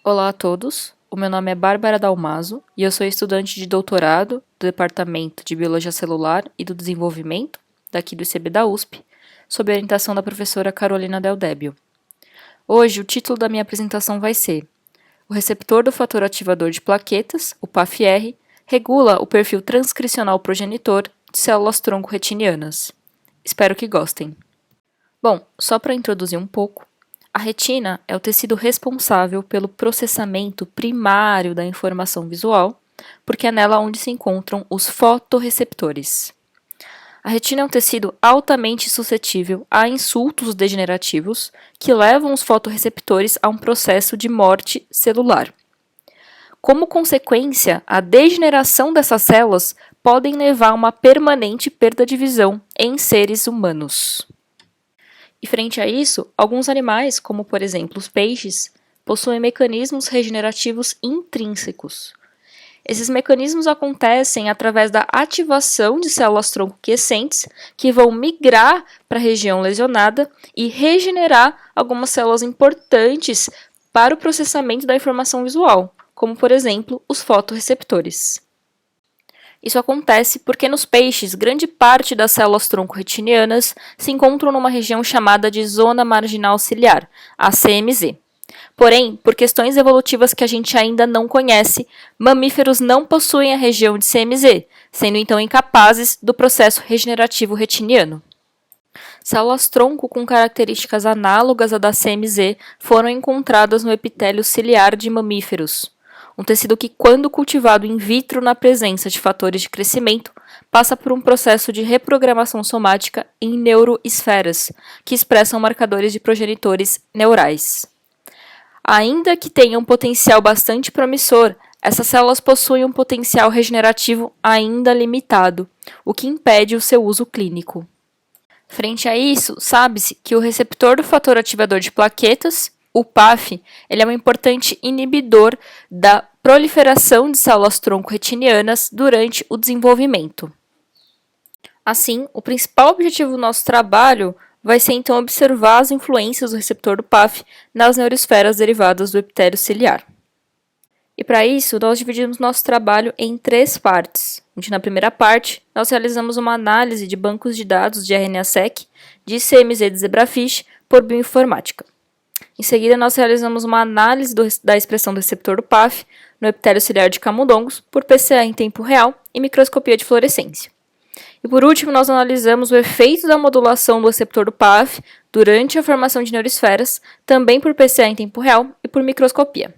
Olá a todos, o meu nome é Bárbara Dalmaso e eu sou estudante de doutorado do Departamento de Biologia Celular e do Desenvolvimento, daqui do ICB da USP, sob a orientação da professora Carolina Del Débio. Hoje, o título da minha apresentação vai ser: o receptor do fator ativador de plaquetas, o PAFR, regula o perfil transcricional progenitor de células-tronco retinianas. Espero que gostem. Bom, só para introduzir um pouco, a retina é o tecido responsável pelo processamento primário da informação visual, porque é nela onde se encontram os fotorreceptores. A retina é um tecido altamente suscetível a insultos degenerativos que levam os fotorreceptores a um processo de morte celular. Como consequência, a degeneração dessas células podem levar a uma permanente perda de visão em seres humanos. E frente a isso, alguns animais, como por exemplo os peixes, possuem mecanismos regenerativos intrínsecos. Esses mecanismos acontecem através da ativação de células-tronco quiescentes que vão migrar para a região lesionada e regenerar algumas células importantes para o processamento da informação visual, como por exemplo os fotorreceptores. Isso acontece porque nos peixes, grande parte das células-tronco retinianas se encontram numa região chamada de zona marginal ciliar, a CMZ. Porém, por questões evolutivas que a gente ainda não conhece, mamíferos não possuem a região de CMZ, sendo então incapazes do processo regenerativo retiniano. Células-tronco com características análogas à da CMZ foram encontradas no epitélio ciliar de mamíferos, um tecido que, quando cultivado in vitro na presença de fatores de crescimento, passa por um processo de reprogramação somática em neuroesferas, que expressam marcadores de progenitores neurais. Ainda que tenham um potencial bastante promissor, essas células possuem um potencial regenerativo ainda limitado, o que impede o seu uso clínico. Frente a isso, sabe-se que o receptor do fator ativador de plaquetas, o PAF, ele é um importante inibidor da proliferação de células-tronco retinianas durante o desenvolvimento. Assim, o principal objetivo do nosso trabalho vai ser então observar as influências do receptor do PAF nas neuroesferas derivadas do epitélio ciliar. E para isso, nós dividimos nosso trabalho em 3 partes, onde na primeira parte nós realizamos uma análise de bancos de dados de RNA-seq de CMZ de zebrafish por bioinformática. Em seguida, nós realizamos uma análise da expressão do receptor do PAF no epitélio ciliar de camundongos por PCA em tempo real e microscopia de fluorescência. E por último, nós analisamos o efeito da modulação do receptor do PAF durante a formação de neuroesferas, também por PCA em tempo real e por microscopia.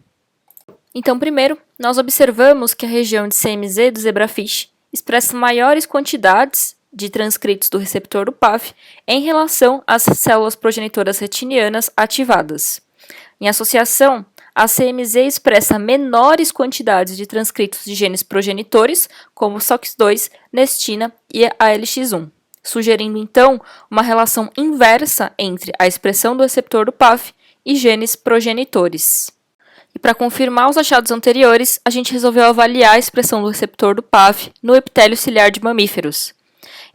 Então, primeiro, nós observamos que a região de CMZ do zebrafish expressa maiores quantidades de transcritos do receptor do PAF em relação às células progenitoras retinianas ativadas. Em associação, a CMZ expressa menores quantidades de transcritos de genes progenitores, como SOX2, nestina e ALX1, sugerindo então uma relação inversa entre a expressão do receptor do PAF e genes progenitores. E para confirmar os achados anteriores, a gente resolveu avaliar a expressão do receptor do PAF no epitélio ciliar de mamíferos.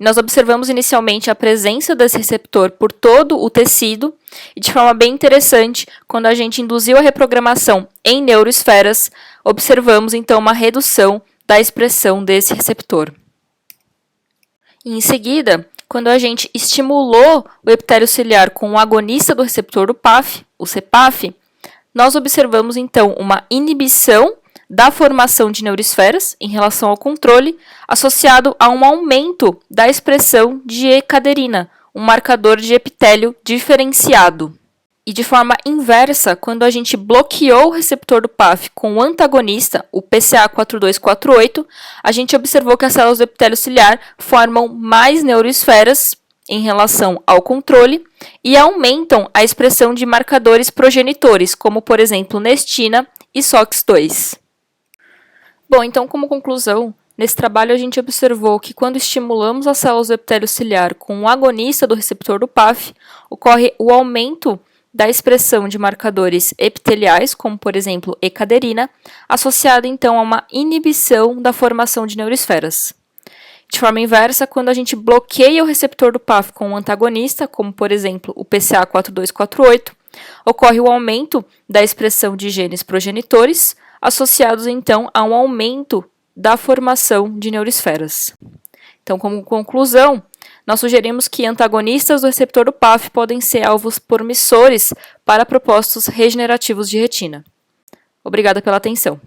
Nós observamos inicialmente a presença desse receptor por todo o tecido e, de forma bem interessante, quando a gente induziu a reprogramação em neuroesferas, observamos então uma redução da expressão desse receptor. E, em seguida, quando a gente estimulou o epitélio ciliar com o agonista do receptor do PAF, o CPAF, nós observamos então uma inibição da formação de neuroesferas em relação ao controle, associado a um aumento da expressão de E-caderina, um marcador de epitélio diferenciado. E de forma inversa, quando a gente bloqueou o receptor do PAF com o antagonista, o PCA4248, a gente observou que as células do epitélio ciliar formam mais neuroesferas em relação ao controle e aumentam a expressão de marcadores progenitores, como por exemplo nestina e SOX2. Bom, então, como conclusão, nesse trabalho a gente observou que quando estimulamos as células do epitélio ciliar com um agonista do receptor do PAF, ocorre o aumento da expressão de marcadores epiteliais, como por exemplo E-caderina, associada então a uma inibição da formação de neuroesferas. De forma inversa, quando a gente bloqueia o receptor do PAF com um antagonista, como por exemplo o PCA4248, Ocorre o aumento da expressão de genes progenitores, associados então a um aumento da formação de neuroesferas. Então, como conclusão, nós sugerimos que antagonistas do receptor do PAF podem ser alvos promissores para propósitos regenerativos de retina. Obrigada pela atenção.